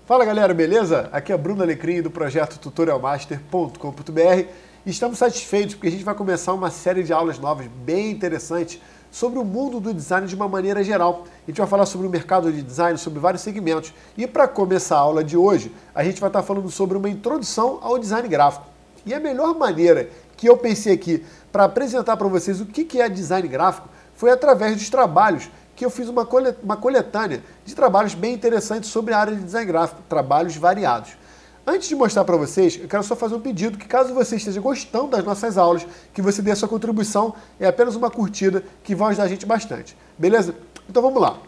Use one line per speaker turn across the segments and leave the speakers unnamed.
Fala galera, beleza? Aqui é Bruno Alecrim do projeto tutorialmaster.com.br e estamos satisfeitos porque a gente vai começar uma série de aulas novas bem interessantes sobre o mundo do design de uma maneira geral. A gente vai falar sobre o mercado de design, sobre vários segmentos. E para começar a aula de hoje, a gente vai estar falando sobre uma introdução ao design gráfico. E a melhor maneira que eu pensei aqui para apresentar para vocês o que é design gráfico foi através dos trabalhos que eu fiz uma coletânea de trabalhos bem interessantes sobre a área de design gráfico, trabalhos variados. Antes de mostrar para vocês, eu quero só fazer um pedido, que caso você esteja gostando das nossas aulas, que você dê a sua contribuição, é apenas uma curtida que vai ajudar a gente bastante. Beleza? Então vamos lá.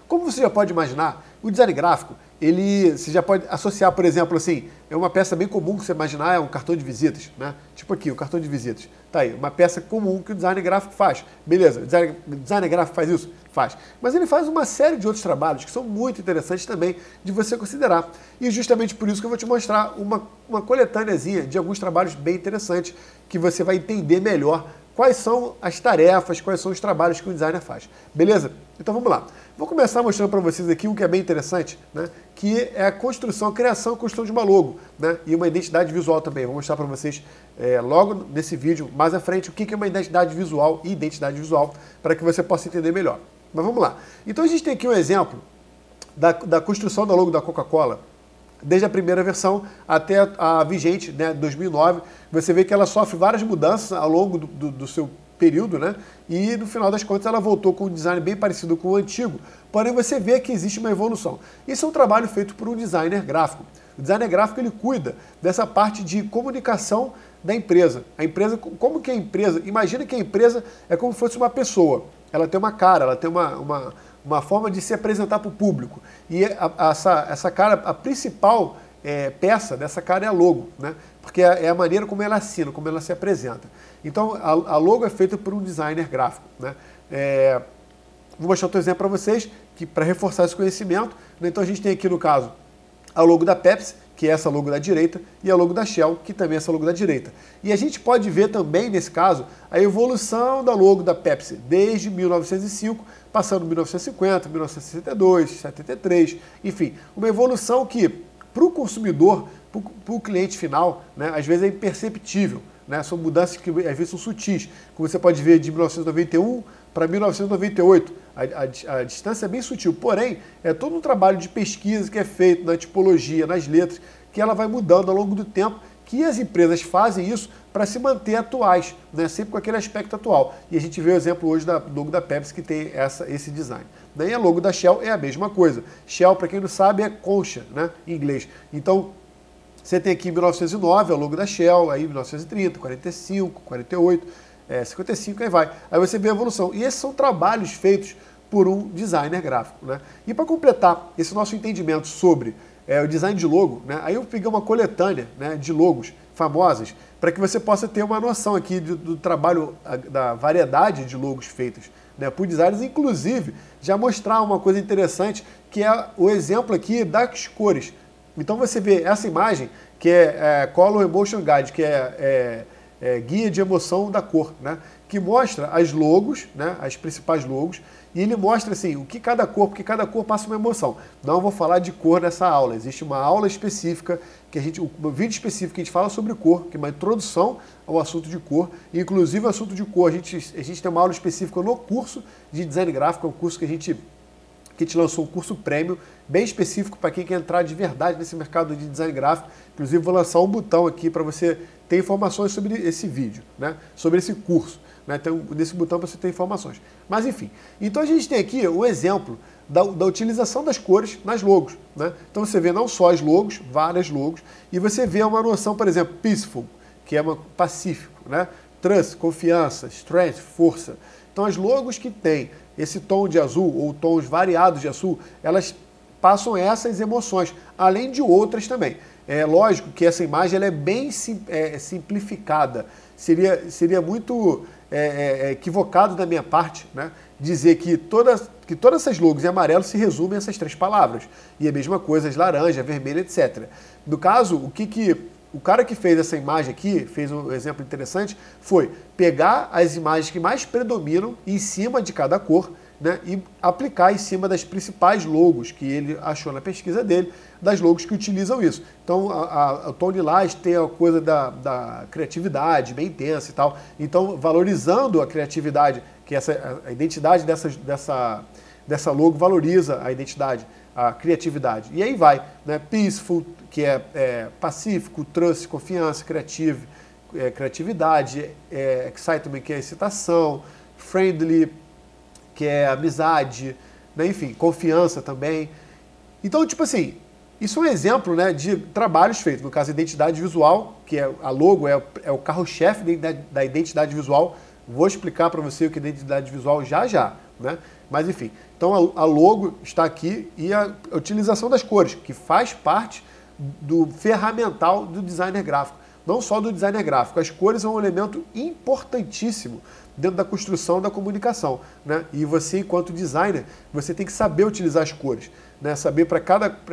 Como você já pode imaginar, o design gráfico, você já pode associar, por exemplo, assim, é uma peça bem comum que você imaginar, é um cartão de visitas, né? Tipo aqui, o cartão de visitas. Tá aí, uma peça comum que o design gráfico faz. Beleza, o design gráfico faz isso? Faz. Mas ele faz uma série de outros trabalhos que são muito interessantes também de você considerar. E justamente por isso que eu vou te mostrar uma coletâneazinha de alguns trabalhos bem interessantes que você vai entender melhor quais são as tarefas, quais são os trabalhos que o designer faz. Beleza? Então vamos lá. Vou começar mostrando para vocês aqui um que é bem interessante, né? Que é a construção, a criação e construção de uma logo, né? E uma identidade visual também. Vou mostrar para vocês logo nesse vídeo, mais à frente, o que é uma identidade visual e identidade visual, para que você possa entender melhor. Mas vamos lá. Então a gente tem aqui um exemplo da construção da logo da Coca-Cola, desde a primeira versão até a vigente, né, 2009. Você vê que ela sofre várias mudanças ao longo do seu período, né? E no final das contas ela voltou com um design bem parecido com o antigo, porém você vê que existe uma evolução. Isso é um trabalho feito por um designer gráfico. O designer gráfico ele cuida dessa parte de comunicação da empresa. A empresa, como que a empresa, imagina que a empresa é como se fosse uma pessoa. Ela tem uma cara, ela tem uma forma de se apresentar para o público. E essa cara, a principal peça dessa cara é a logo, né? Porque é a maneira como ela assina, como ela se apresenta. Então, a logo é feita por um designer gráfico, né? Vou mostrar outro exemplo para vocês, para reforçar esse conhecimento. Então, a gente tem aqui, no caso, a logo da Pepsi, que é essa logo da direita, e a logo da Shell, que também é essa logo da direita. E a gente pode ver também, nesse caso, a evolução da logo da Pepsi, desde 1905, passando 1950, 1962, 73, enfim, uma evolução que, para o consumidor, para o cliente final, né, às vezes é imperceptível, né? São mudanças que às vezes são sutis, como você pode ver de 1991 para 1998, a distância é bem sutil, porém é todo um trabalho de pesquisa que é feito na tipologia, nas letras, que ela vai mudando ao longo do tempo, que as empresas fazem isso para se manter atuais, né? Sempre com aquele aspecto atual. E a gente vê o exemplo hoje da logo da Pepsi, que tem esse design. E a logo da Shell é a mesma coisa. Shell, para quem não sabe, é concha, né, em inglês. Então, você tem aqui em 1909 a logo da Shell, aí 1930, 45, 48, 55, aí vai. Aí você vê a evolução. E esses são trabalhos feitos por um designer gráfico, né? E para completar esse nosso entendimento sobre o design de logo, né, aí eu peguei uma coletânea, né, de logos famosas, para que você possa ter uma noção aqui do trabalho, da variedade de logos feitos, né, por designers, inclusive já mostrar uma coisa interessante, que é o exemplo aqui das cores. Então você vê essa imagem, que é Color Emotion Guide, que é guia de emoção da cor, né, que mostra as logos, né, as principais logos, e ele mostra assim, porque cada cor passa uma emoção. Não vou falar de cor nessa aula, existe uma aula específica, um vídeo específico que a gente fala sobre cor, que é uma introdução ao assunto de cor. E, inclusive o assunto de cor, a gente tem uma aula específica no curso de design gráfico, é um curso que a gente lançou, um curso prêmio, bem específico para quem quer entrar de verdade nesse mercado de design gráfico. Inclusive vou lançar um botão aqui para você ter informações sobre esse vídeo, né? Sobre esse curso. Então, nesse botão você tem informações. Mas enfim, então a gente tem aqui um exemplo da utilização das cores nas logos, né? Então você vê não só as logos, várias logos, e você vê uma noção, por exemplo, peaceful, que é pacífico, né? Trust, confiança, strength, força. Então as logos que têm esse tom de azul ou tons variados de azul, elas passam essas emoções, além de outras também. É lógico que essa imagem ela é bem simplificada. Seria muito equivocado da minha parte, né, dizer que todas essas logos em amarelo se resumem a essas três palavras. E a mesma coisa as laranja, vermelha, etc. No caso, o cara que fez essa imagem aqui, fez um exemplo interessante, foi pegar as imagens que mais predominam em cima de cada cor, né, e aplicar em cima das principais logos que ele achou na pesquisa dele, das logos que utilizam isso. Então, a Tony Last tem a coisa da criatividade bem intensa e tal. Então, valorizando a criatividade, que a identidade dessa logo valoriza a identidade, a criatividade. E aí vai, né? Peaceful, que é pacífico, trust, confiança, criatividade, excitement, que é excitação, friendly, que é amizade, né? Enfim, confiança também. Então, tipo assim, isso é um exemplo, né, de trabalhos feitos. No caso, identidade visual, que a logo é o carro-chefe da identidade visual. Vou explicar para você o que é identidade visual já, né? Mas enfim, então a logo está aqui e a utilização das cores, que faz parte do ferramental do designer gráfico. Não só do designer gráfico, as cores são um elemento importantíssimo dentro da construção da comunicação, né? E você, enquanto designer, você tem que saber utilizar as cores, né? Saber para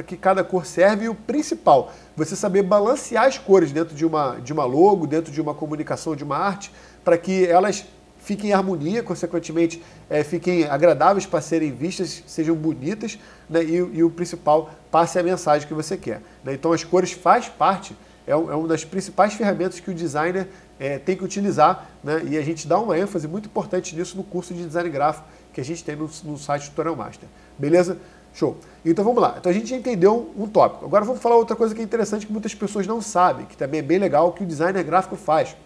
que cada cor serve e o principal, você saber balancear as cores dentro de uma logo, dentro de uma comunicação, de uma arte, para que elas fiquem em harmonia, consequentemente fiquem agradáveis para serem vistas, sejam bonitas, né? E o principal, passe a mensagem que você quer, né? Então as cores faz parte, é uma das principais ferramentas que o designer tem que utilizar, né? E a gente dá uma ênfase muito importante nisso no curso de design gráfico que a gente tem no site Tutorial Master. Beleza? Show. Então vamos lá. Então a gente já entendeu um tópico. Agora vamos falar outra coisa que é interessante que muitas pessoas não sabem, que também é bem legal, que o designer gráfico faz,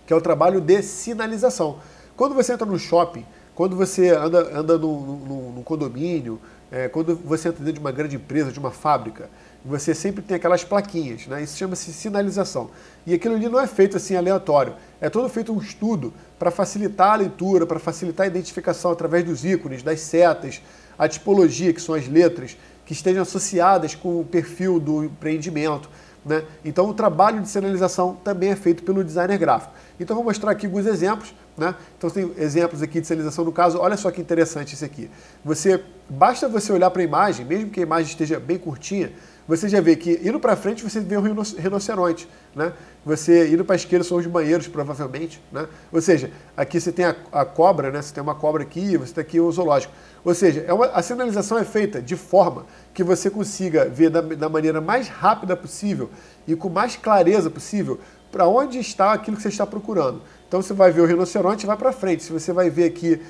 que é o trabalho de sinalização. Quando você entra no shopping, quando você anda num condomínio, quando você entra dentro de uma grande empresa, de uma fábrica, você sempre tem aquelas plaquinhas, né? Isso chama-se sinalização. E aquilo ali não é feito assim aleatório, é todo feito um estudo para facilitar a leitura, para facilitar a identificação através dos ícones, das setas, a tipologia, que são as letras, que estejam associadas com o perfil do empreendimento, né? Então o trabalho de sinalização também é feito pelo designer gráfico. Então vou mostrar aqui alguns exemplos, né? Então tem exemplos aqui de sinalização no caso, olha só que interessante esse aqui. Basta você olhar para a imagem, mesmo que a imagem esteja bem curtinha, você já vê que indo para frente você vê um rinoceronte, né? Você indo para a esquerda são os banheiros, provavelmente, né? Ou seja, aqui você tem a cobra, né? Você tem uma cobra aqui, você tem aqui o zoológico. Ou seja, a sinalização é feita de forma que você consiga ver da maneira mais rápida possível e com mais clareza possível para onde está aquilo que você está procurando. Então você vai ver o rinoceronte e vai para frente. Se você vai ver aqui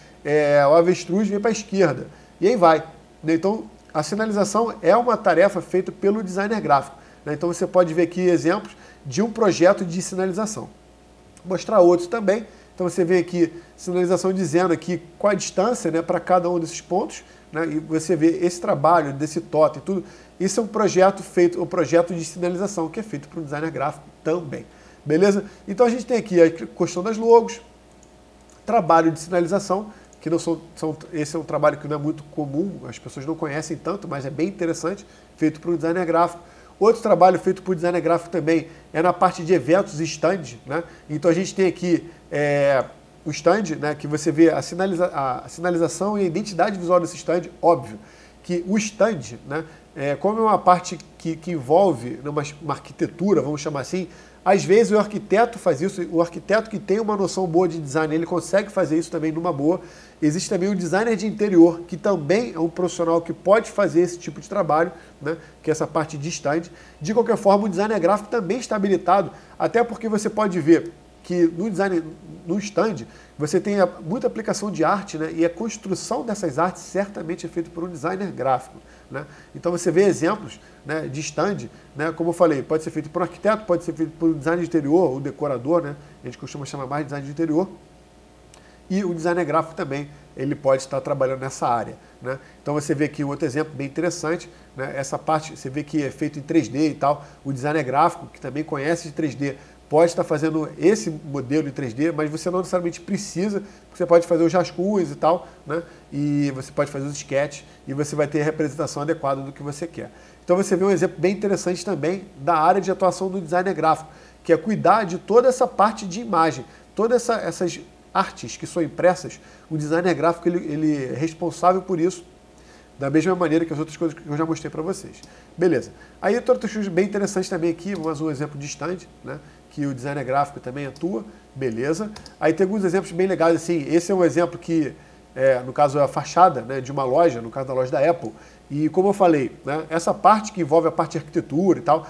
o avestruz, vem para a esquerda. E aí vai, né? Então a sinalização é uma tarefa feita pelo designer gráfico, né? Então você pode ver aqui exemplos de um projeto de sinalização. Vou mostrar outros também. Então você vê aqui sinalização dizendo aqui qual a distância, né, para cada um desses pontos, né? E você vê esse trabalho desse totem e tudo. Isso é um projeto feito, um projeto de sinalização que é feito por um designer gráfico também. Beleza? Então a gente tem aqui a questão das logos, trabalho de sinalização, que não esse é um trabalho que não é muito comum, as pessoas não conhecem tanto, mas é bem interessante, feito por um designer gráfico. Outro trabalho feito por designer gráfico também é na parte de eventos e stand, né? Então a gente tem aqui o stand, né, que você vê a sinalização e a identidade visual desse stand, óbvio que o stand, né, como é uma parte que envolve uma arquitetura, vamos chamar assim, às vezes o arquiteto faz isso, o arquiteto que tem uma noção boa de design, ele consegue fazer isso também numa boa. Existe também o designer de interior, que também é um profissional que pode fazer esse tipo de trabalho, né, que é essa parte de stand. De qualquer forma, o designer gráfico também está habilitado, até porque você pode ver que no design, no stand, você tem muita aplicação de arte, né, e a construção dessas artes certamente é feita por um designer gráfico, né? Então você vê exemplos, né, de stand, né, como eu falei, pode ser feito por um arquiteto, pode ser feito por um designer de interior, o decorador, né, a gente costuma chamar mais de design de interior, e o designer gráfico também, ele pode estar trabalhando nessa área, né? Então você vê aqui um outro exemplo bem interessante, né, essa parte, você vê que é feito em 3D e tal, o designer gráfico, que também conhece de 3D, pode estar fazendo esse modelo em 3D, mas você não necessariamente precisa, porque você pode fazer os rascunhos e tal, né? E você pode fazer os sketches e você vai ter a representação adequada do que você quer. Então você vê um exemplo bem interessante também da área de atuação do designer gráfico, que é cuidar de toda essa parte de imagem, todas essas artes que são impressas, o designer gráfico ele é responsável por isso, da mesma maneira que as outras coisas que eu já mostrei para vocês. Beleza. Aí outras coisas bem interessantes também aqui, mais um exemplo de stand, né, que o designer gráfico também atua, beleza. Aí tem alguns exemplos bem legais, assim, esse é um exemplo que no caso a fachada, né, de uma loja, no caso da loja da Apple. E como eu falei, né, essa parte que envolve a parte de arquitetura e tal,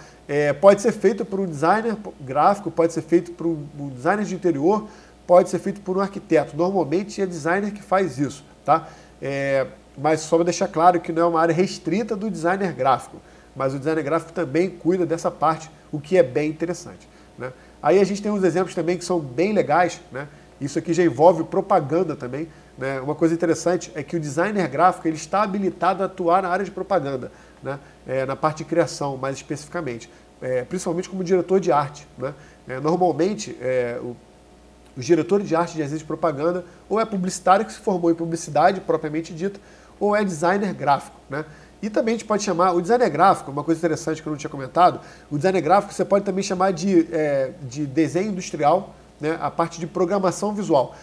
pode ser feita por um designer gráfico, pode ser feito por um designer de interior, pode ser feito por um arquiteto. Normalmente é designer que faz isso, tá? Mas só para deixar claro que não é uma área restrita do designer gráfico, mas o designer gráfico também cuida dessa parte, o que é bem interessante, né? Aí a gente tem uns exemplos também que são bem legais, né? Isso aqui já envolve propaganda também, né? Uma coisa interessante é que o designer gráfico ele está habilitado a atuar na área de propaganda, né? Na parte de criação, mais especificamente, principalmente como diretor de arte, né? Normalmente, os diretores de arte de agência de propaganda ou é publicitário que se formou em publicidade propriamente dita, ou é designer gráfico, né? E também a gente pode chamar, o designer gráfico, uma coisa interessante que eu não tinha comentado, o designer gráfico você pode também chamar de desenho industrial, né? A parte de programação visual.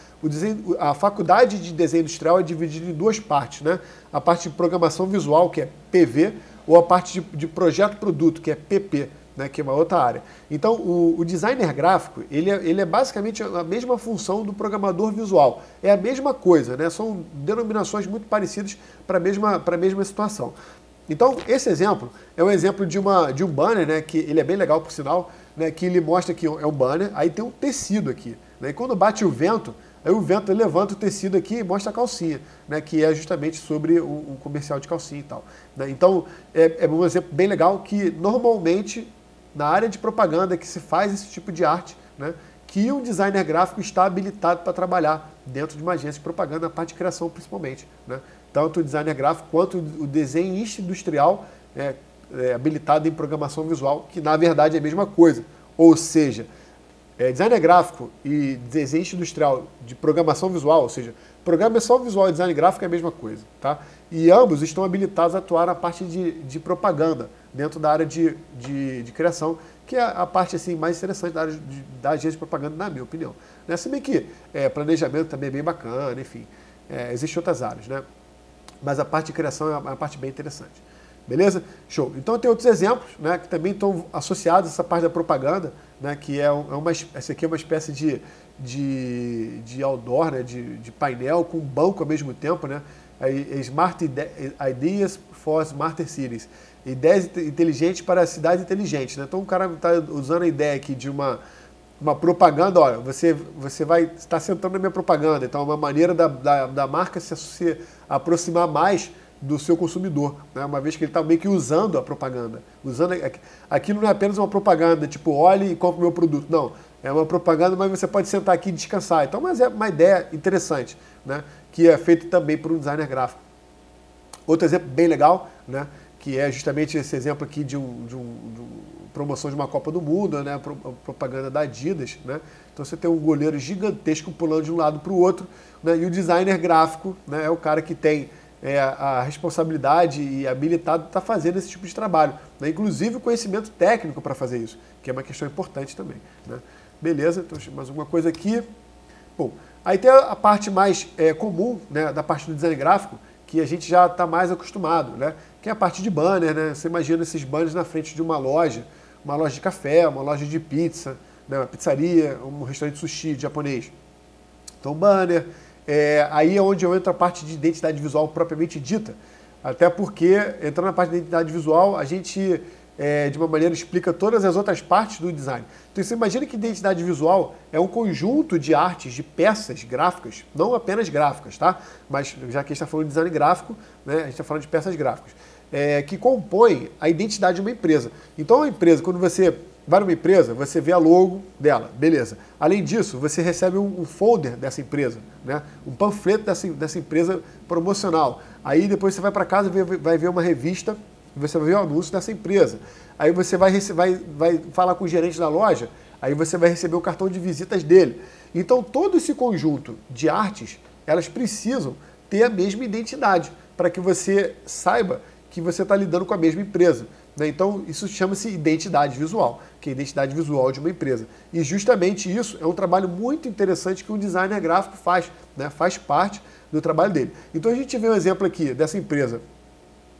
A faculdade de desenho industrial é dividida em duas partes, né? A parte de programação visual, que é PV, ou a parte de projeto-produto, que é PP, né, que é uma outra área. Então, o designer gráfico, ele é basicamente a mesma função do programador visual. É a mesma coisa, né? São denominações muito parecidas para a mesma situação. Então, esse exemplo é um exemplo de um banner, né, que ele é bem legal, por sinal, né, que ele mostra que é um banner, aí tem um tecido aqui, né, e quando bate o vento, aí o vento levanta o tecido aqui e mostra a calcinha, né, que é justamente sobre o comercial de calcinha e tal, né? Então, é um exemplo bem legal que, normalmente, na área de propaganda que se faz esse tipo de arte, né, que um designer gráfico está habilitado para trabalhar dentro de uma agência de propaganda, na parte de criação principalmente, né? Tanto o designer gráfico quanto o desenho industrial habilitado em programação visual, que na verdade é a mesma coisa. Ou seja, designer gráfico e desenho industrial de programação visual, ou seja, programação visual e design gráfico é a mesma coisa, tá? E ambos estão habilitados a atuar na parte de propaganda, dentro da área de criação, que é a parte assim, mais interessante da agência de propaganda, na minha opinião. Né? Se bem que planejamento também é bem bacana, enfim, existem outras áreas, né? Mas a parte de criação é uma parte bem interessante. Beleza? Show. Então tem outros exemplos, né, que também estão associados a essa parte da propaganda, né, que essa aqui é uma espécie de outdoor, né, de painel com banco ao mesmo tempo, né? Smart Ideas for Smarter Cities. Ideias inteligentes para cidades inteligentes, né? Então o cara está usando a ideia aqui de uma propaganda, olha, você vai estar sentando na minha propaganda, então é uma maneira da marca se aproximar mais do seu consumidor, né? Uma vez que ele está meio que usando a propaganda. Aquilo não é apenas uma propaganda, tipo, olhe e compre o meu produto. Não, é uma propaganda, mas você pode sentar aqui e descansar. Então, mas é uma ideia interessante, né? Que é feita também por um designer gráfico. Outro exemplo bem legal, né? Que é justamente esse exemplo aqui de promoção de uma Copa do Mundo, né? Propaganda da Adidas, né? Então você tem um goleiro gigantesco pulando de um lado para o outro, né? E o designer gráfico, né, é o cara que tem a responsabilidade e habilitado de estar fazendo esse tipo de trabalho, né? Inclusive o conhecimento técnico para fazer isso, que é uma questão importante também, né? Beleza, então mais alguma coisa aqui. Bom, aí tem a parte mais comum, né, da parte do design gráfico, que a gente já está mais acostumado, né? Que é a parte de banner, né? Você imagina esses banners na frente de uma loja de café, uma loja de pizza, né, uma pizzaria, um restaurante de sushi japonês. Então, banner. Aí é onde entra a parte de identidade visual propriamente dita. Até porque, entrando na parte de identidade visual, a gente, de uma maneira, explica todas as outras partes do design. Então, você imagina que identidade visual é um conjunto de artes, de peças gráficas, não apenas gráficas, tá? Mas, já que a gente está falando de design gráfico, né, a gente está falando de peças gráficas, que compõem a identidade de uma empresa. Então, a empresa, quando você vai numa empresa, você vê a logo dela, beleza. Além disso, você recebe um folder dessa empresa, né? Um panfleto dessa empresa promocional. Aí depois você vai para casa e vai ver uma revista, você vai ver o anúncio dessa empresa. Aí você vai falar com o gerente da loja, aí você vai receber o cartão de visitas dele. Então todo esse conjunto de artes, elas precisam ter a mesma identidade, para que você saiba que você está lidando com a mesma empresa. Então, isso chama-se identidade visual, que é a identidade visual de uma empresa. E justamente isso é um trabalho muito interessante que um designer gráfico faz, né? Faz parte do trabalho dele. Então, a gente vê um exemplo aqui dessa empresa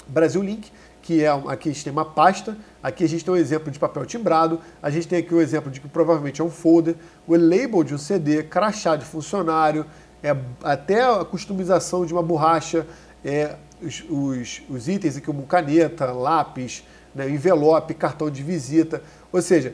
Brasil Link, que aqui a gente tem uma pasta, aqui a gente tem um exemplo de papel timbrado, a gente tem aqui o exemplo de que provavelmente é um folder, o label de um CD, crachá de funcionário, até a customização de uma borracha, os itens como caneta, lápis, né, envelope, cartão de visita, ou seja,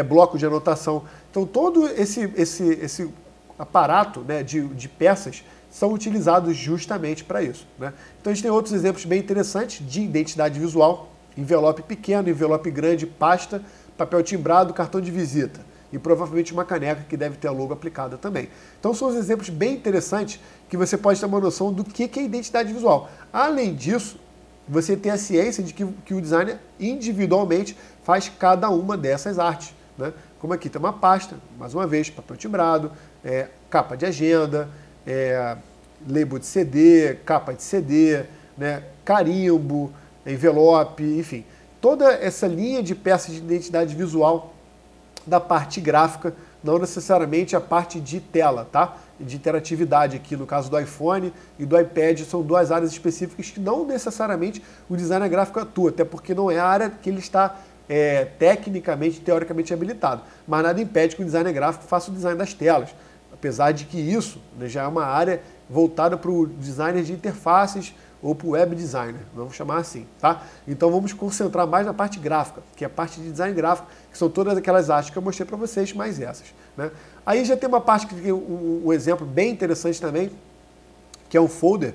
bloco de anotação. Então todo esse aparato, né, de peças são utilizados justamente para isso, né? Então a gente tem outros exemplos bem interessantes de identidade visual: envelope pequeno, envelope grande, pasta, papel timbrado, cartão de visita e provavelmente uma caneca que deve ter a logo aplicada também. Então são os exemplos bem interessantes que você pode ter uma noção do que é identidade visual. Além disso, você tem a ciência de que o designer individualmente faz cada uma dessas artes, né? Como aqui tem uma pasta, mais uma vez, papel timbrado, capa de agenda, label de CD, capa de CD, né, carimbo, envelope, enfim. Toda essa linha de peças de identidade visual da parte gráfica, não necessariamente a parte de tela, tá? De interatividade aqui, no caso do iPhone e do iPad, são duas áreas específicas que não necessariamente o designer gráfico atua, até porque não é a área que ele está tecnicamente, teoricamente habilitado. Mas nada impede que o designer gráfico faça o design das telas, apesar de que isso, né, já é uma área voltada para o designer de interfaces ou para o web designer, vamos chamar assim, tá? Então vamos concentrar mais na parte gráfica, que é a parte de design gráfico, que são todas aquelas artes que eu mostrei para vocês, mais essas, né? Aí já tem uma parte que tem um exemplo bem interessante também, que é um folder,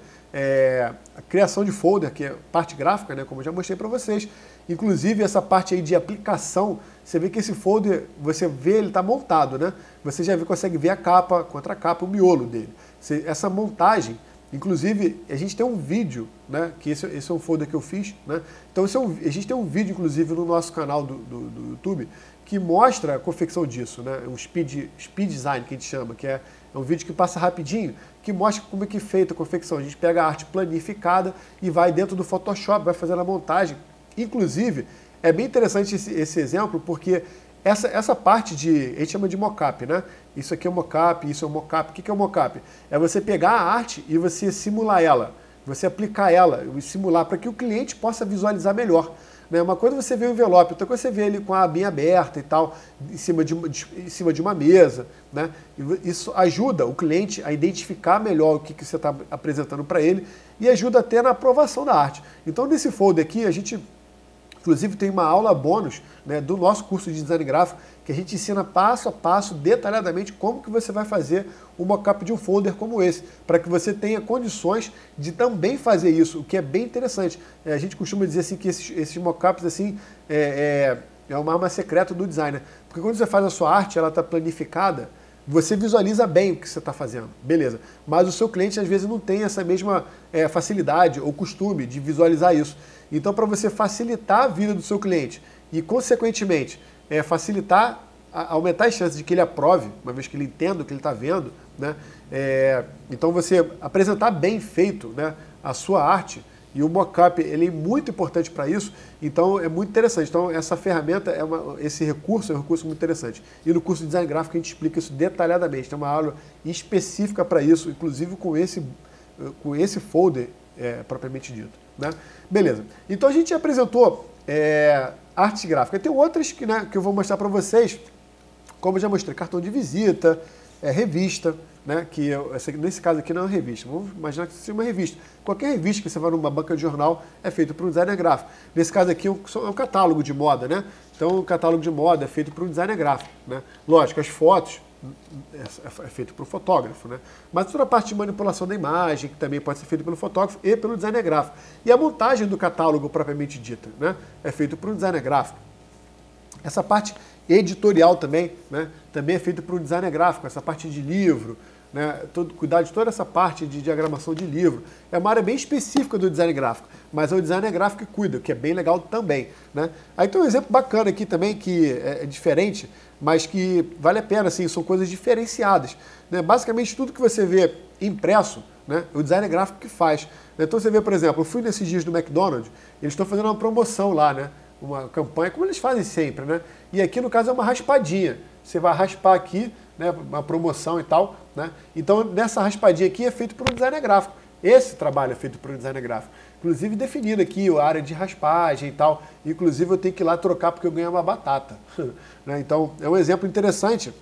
a criação de folder, que é parte gráfica, né, como eu já mostrei para vocês. Inclusive essa parte aí de aplicação, você vê que esse folder, você vê, ele está montado, né? Você já consegue ver a capa, contracapa, o miolo dele. Essa montagem, inclusive, a gente tem um vídeo, né? Que esse é um folder que eu fiz, né? Então a gente tem um vídeo, inclusive, no nosso canal do YouTube, que mostra a confecção disso, né? Um speed design, que a gente chama, que é um vídeo que passa rapidinho, que mostra como é que é feita a confecção. A gente pega a arte planificada e vai dentro do Photoshop, vai fazendo a montagem. Inclusive, é bem interessante esse exemplo, porque essa parte a gente chama de mockup, né? Isso aqui é mockup, isso é mockup. O que é o mockup? É você pegar a arte e você simular ela, você aplicar ela, simular para que o cliente possa visualizar melhor, né? Uma coisa é você vê o envelope, outra coisa é você vê ele com a abinha aberta e tal, em cima de uma mesa, né? Isso ajuda o cliente a identificar melhor o que você está apresentando para ele e ajuda até na aprovação da arte. Então, nesse folder aqui, a gente inclusive tem uma aula bônus, né, do nosso curso de design gráfico, que a gente ensina passo a passo, detalhadamente, como que você vai fazer um mockup de um folder como esse, para que você tenha condições de também fazer isso, o que é bem interessante. A gente costuma dizer assim que esses mockups assim, é uma arma secreta do designer, porque quando você faz a sua arte, ela está planificada, você visualiza bem o que você está fazendo, beleza. Mas o seu cliente, às vezes, não tem essa mesma facilidade ou costume de visualizar isso. Então, para você facilitar a vida do seu cliente e, consequentemente, aumentar as chances de que ele aprove, uma vez que ele entenda o que ele está vendo, né? Então, você apresentar bem feito, né, a sua arte, e o mockup, ele é muito importante para isso, então é muito interessante. Então essa ferramenta, esse recurso é um recurso muito interessante. E no curso de design gráfico a gente explica isso detalhadamente, tem uma aula específica para isso, inclusive com esse folder propriamente dito, né? Beleza, então a gente apresentou arte gráfica. Tem outras que eu vou mostrar para vocês, como eu já mostrei, cartão de visita, revista, né, nesse caso aqui não é uma revista, vamos imaginar que seja uma revista. Qualquer revista que você vai numa banca de jornal é feito por um designer gráfico. Nesse caso aqui é um catálogo de moda, né? Então o catálogo de moda é feito por um designer gráfico, né? Lógico, as fotos é feito por um fotógrafo, né? Mas toda a parte de manipulação da imagem, que também pode ser feita pelo fotógrafo e pelo designer gráfico. E a montagem do catálogo propriamente dita, né, é feito por um designer gráfico. Essa parte editorial também, né, também é feita por um designer gráfico, essa parte de livro, né, cuidar de toda essa parte de diagramação de livro. É uma área bem específica do design gráfico, mas é o designer gráfico que cuida, que é bem legal também, né? Aí tem um exemplo bacana aqui também, que é diferente, mas que vale a pena, assim, são coisas diferenciadas, né? Basicamente tudo que você vê impresso, né, é o designer gráfico que faz. Então você vê, por exemplo, eu fui nesses dias do McDonald's, eles estão fazendo uma promoção lá, né? Uma campanha, como eles fazem sempre, né? E aqui, no caso, é uma raspadinha. Você vai raspar aqui, né, uma promoção e tal, né? Então, nessa raspadinha aqui é feito por um designer gráfico. Esse trabalho é feito por um designer gráfico. Inclusive, definido aqui a área de raspagem e tal. Inclusive, eu tenho que ir lá trocar porque eu ganhei uma batata. Né? Então, é um exemplo interessante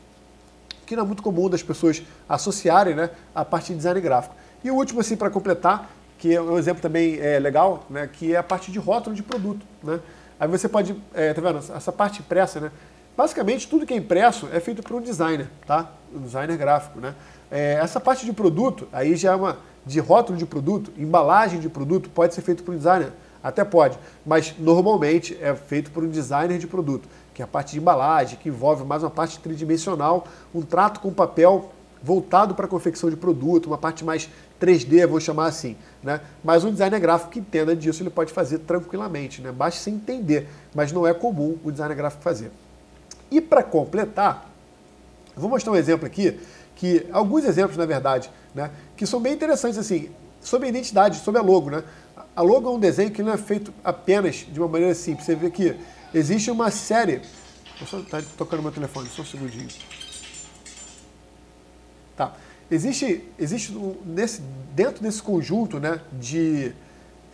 que não é muito comum das pessoas associarem, né, a parte de design gráfico. E o último, assim, para completar, que é um exemplo também legal, né, que é a parte de rótulo de produto, né? Aí você pode, tá vendo, essa parte impressa, né? Basicamente, tudo que é impresso é feito por um designer, tá? Um designer gráfico, né? Essa parte de produto, aí já é de rótulo de produto, embalagem de produto, pode ser feito por um designer, até pode, mas normalmente é feito por um designer de produto, que é a parte de embalagem, que envolve mais uma parte tridimensional, um trato com papel voltado para a confecção de produto, uma parte mais 3D, vou chamar assim, né? Mas um designer gráfico que entenda disso, ele pode fazer tranquilamente, né? Basta se entender, mas não é comum o designer gráfico fazer. E para completar, eu vou mostrar um exemplo aqui, alguns exemplos, na verdade, né, que são bem interessantes, assim, sobre a identidade, sobre a logo, né? A logo é um desenho que não é feito apenas de uma maneira simples. Você vê que existe uma série... Tá tocando meu telefone, só um segundinho. Tá. Dentro desse conjunto, né, de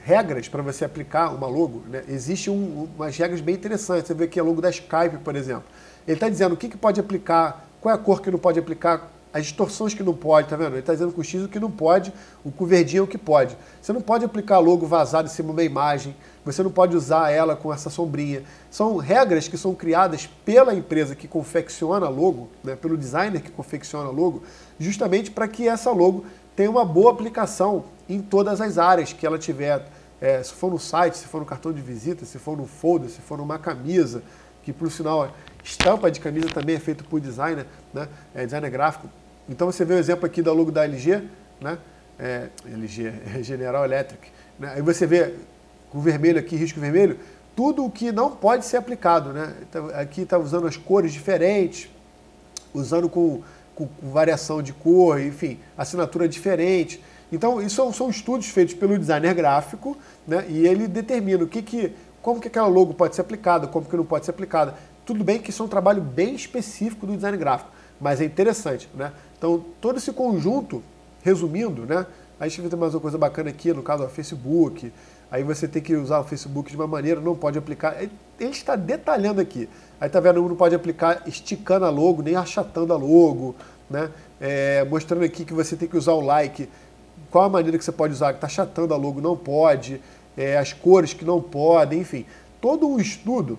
regras para você aplicar uma logo, né, existem umas regras bem interessantes. Você vê aqui a logo da Skype, por exemplo. Ele está dizendo o que pode aplicar, qual é a cor que não pode aplicar, as distorções que não pode, tá vendo? Ele está dizendo com o X o que não pode, com o verdinho é o que pode. Você não pode aplicar logo vazado em cima de uma imagem, você não pode usar ela com essa sombrinha. São regras que são criadas pela empresa que confecciona a logo, né, pelo designer que confecciona a logo, justamente para que essa logo tenha uma boa aplicação em todas as áreas que ela tiver. Se for no site, se for no cartão de visita, se for no folder, se for numa camisa, que por sinal, estampa de camisa também é feito por designer, né, designer gráfico. Então você vê o exemplo aqui da logo da LG, né, LG, General Electric, né, aí você vê com vermelho aqui, risco vermelho, tudo o que não pode ser aplicado, né? Então, aqui está usando as cores diferentes, usando com variação de cor, enfim, assinatura diferente. Então, isso são estudos feitos pelo designer gráfico, né? E ele determina como que aquela logo pode ser aplicada, como que não pode ser aplicada. Tudo bem que isso é um trabalho bem específico do design gráfico, mas é interessante, né? Então, todo esse conjunto, resumindo, né? A gente vai ter mais uma coisa bacana aqui, no caso do Facebook. Aí você tem que usar o Facebook de uma maneira, não pode aplicar. Ele está detalhando aqui. Aí tá vendo, não pode aplicar esticando a logo, nem achatando a logo, né? Mostrando aqui que você tem que usar o like. Qual a maneira que você pode usar? Que está achatando a logo, não pode. As cores que não podem, enfim. Todo um estudo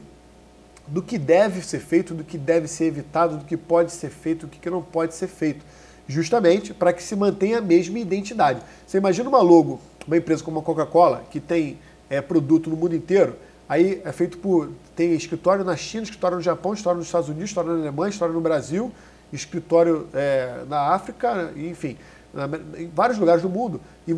do que deve ser feito, do que deve ser evitado, do que pode ser feito, do que não pode ser feito. Justamente para que se mantenha a mesma identidade. Você imagina uma logo, uma empresa como a Coca-Cola, que tem produto no mundo inteiro, aí é feito tem escritório na China, escritório no Japão, escritório nos Estados Unidos, escritório na Alemanha, escritório no Brasil, escritório na África, enfim, em vários lugares do mundo. E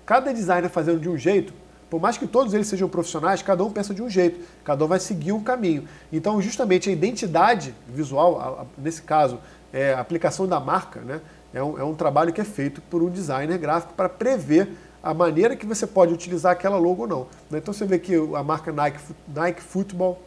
cada designer fazendo de um jeito, por mais que todos eles sejam profissionais, cada um pensa de um jeito, cada um vai seguir um caminho. Então, justamente a identidade visual, nesse caso, a aplicação da marca, né, é um trabalho que é feito por um designer gráfico para prever a maneira que você pode utilizar aquela logo ou não. Então você vê que a marca Nike Football,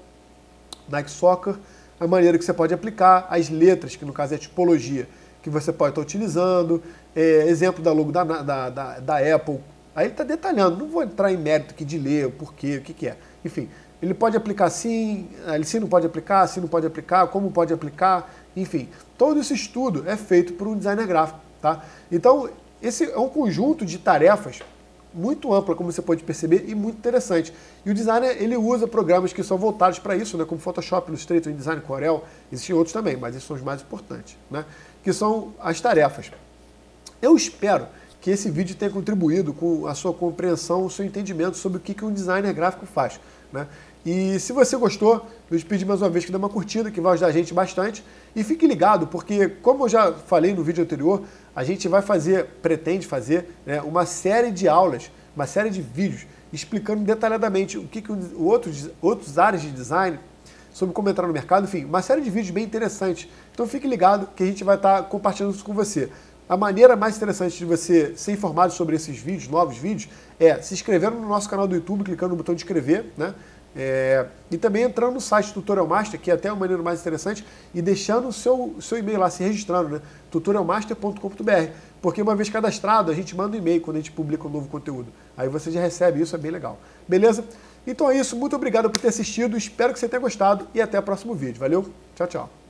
Nike Soccer, a maneira que você pode aplicar, as letras, que no caso é a tipologia, que você pode estar utilizando, exemplo da logo da Apple. Aí ele está detalhando, não vou entrar em mérito aqui de ler o porquê, o que é. Enfim, ele pode aplicar sim, assim não pode aplicar, assim não pode aplicar, como pode aplicar, enfim. Todo esse estudo é feito por um designer gráfico, tá? Então, esse é um conjunto de tarefas muito ampla, como você pode perceber, e muito interessante. E o designer, ele usa programas que são voltados para isso, né, como Photoshop, Illustrator, InDesign, Corel, existem outros também, mas esses são os mais importantes, né, que são as tarefas. Eu espero que esse vídeo tenha contribuído com a sua compreensão, o seu entendimento sobre o que um designer gráfico faz, né? E se você gostou, eu te pedi mais uma vez que dê uma curtida, que vai ajudar a gente bastante. E fique ligado, porque como eu já falei no vídeo anterior, a gente pretende fazer, né, uma série de aulas, uma série de vídeos, explicando detalhadamente o que outros áreas de design, sobre como entrar no mercado, enfim, uma série de vídeos bem interessantes. Então fique ligado que a gente vai estar compartilhando isso com você. A maneira mais interessante de você ser informado sobre esses vídeos, novos vídeos, é se inscrevendo no nosso canal do YouTube, clicando no botão de inscrever, né? E também entrando no site do Tutorial Master, que é até uma maneira mais interessante, e deixando o seu e-mail lá, se registrando, né? tutorialmaster.com.br, porque uma vez cadastrado, a gente manda um e-mail quando a gente publica um novo conteúdo. Aí você já recebe isso, é bem legal. Beleza? Então é isso, muito obrigado por ter assistido, espero que você tenha gostado e até o próximo vídeo. Valeu, tchau, tchau.